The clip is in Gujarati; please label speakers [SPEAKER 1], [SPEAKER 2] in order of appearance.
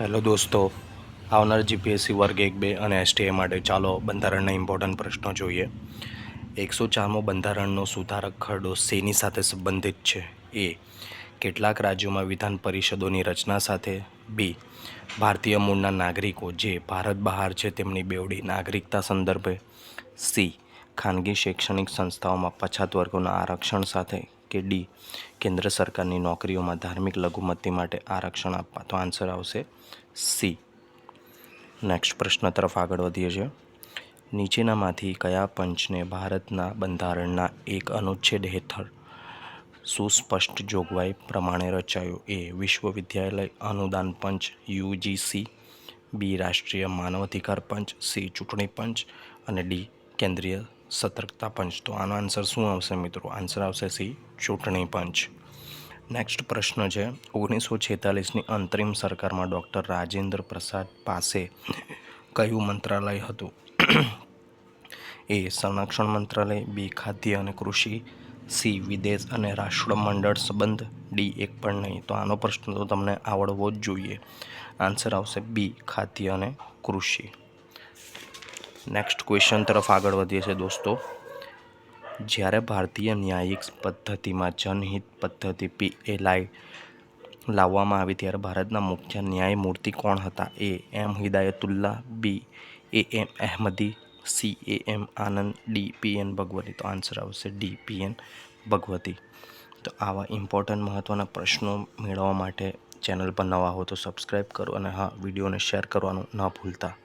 [SPEAKER 1] હેલો દોસ્તો, આવનાર જીપીએસસી વર્ગ 1, 2 અને એસટીએ માટે ચાલો બંધારણના ઇમ્પોર્ટન્ટ પ્રશ્નો જોઈએ. 104મો બંધારણનો સુધારક ખરડો શેની સાથે સંબંધિત છે? એ. કેટલાક રાજ્યોમાં વિધાન પરિષદોની રચના સાથે. બી. ભારતીય મૂળના નાગરિકો જે ભારત બહાર છે તેમની બેવડી નાગરિકતા સંદર્ભે. સી. ખાનગી શૈક્ષણિક સંસ્થાઓમાં પછાત વર્ગોના આરક્ષણ સાથે. કે ડી. કેન્દ્ર સરકારની નોકરીઓમાં ધાર્મિક લઘુમતી માટે આરક્ષણ આપવા. તો આન્સર આવશે સી. નેક્સ્ટ પ્રશ્ન તરફ આગળ વધીએ છીએ. નીચેનામાંથી કયા પંચને ભારતના બંધારણના એક અનુચ્છેદ હેઠળ સુસ્પષ્ટ જોગવાઈ પ્રમાણે રચાયું? એ. વિશ્વવિદ્યાલય અનુદાન પંચ યુજીસી. બી. રાષ્ટ્રીય માનવાધિકાર પંચ. સી. ચૂંટણી પંચ અને ડી. કેન્દ્રીય સતર્કતા પંચ. તો આનો આન્સર શું આવશે મિત્રો? આન્સર આવશે સી. ચૂંટણી પંચ. નેક્સ્ટ પ્રશ્ન છે, 1946ની અંતરિમ સરકારમાં ડૉક્ટર રાજેન્દ્ર પ્રસાદ પાસે કયું મંત્રાલય હતું? એ. સંરક્ષણ મંત્રાલય. બી. ખાદ્ય અને કૃષિ. સી. વિદેશ અને રાષ્ટ્રમંડળ સંબંધ. ડી. એક પણ નહીં. તો આનો પ્રશ્ન તો તમને આવડવો જ જોઈએ. આન્સર આવશે બી. ખાદ્ય અને કૃષિ. નેક્સ્ટ ક્વેશ્ચન તરફ આગળ વધીએ છીએ દોસ્તો. જ્યારે ભારતીય ન્યાયિક પદ્ધતિમાં જનહિત પદ્ધતિ PLI લાવવામાં આવી ત્યારે ભારતના મુખ્ય ન્યાયમૂર્તિ કોણ હતા? A. M Hidayatullah. B. AM Ahmadi. C. AM Anand. D. PN Bhagwati. તો આન્સર આવશે ડી. PN ભગવતી. તો આવા ઇમ્પોર્ટન્ટ મહત્ત્વના પ્રશ્નો મેળવવા માટે ચેનલ પર નવા હો તો સબસ્ક્રાઈબ કરો અને હા, વિડીયોને શેર કરવાનું ન ભૂલતા.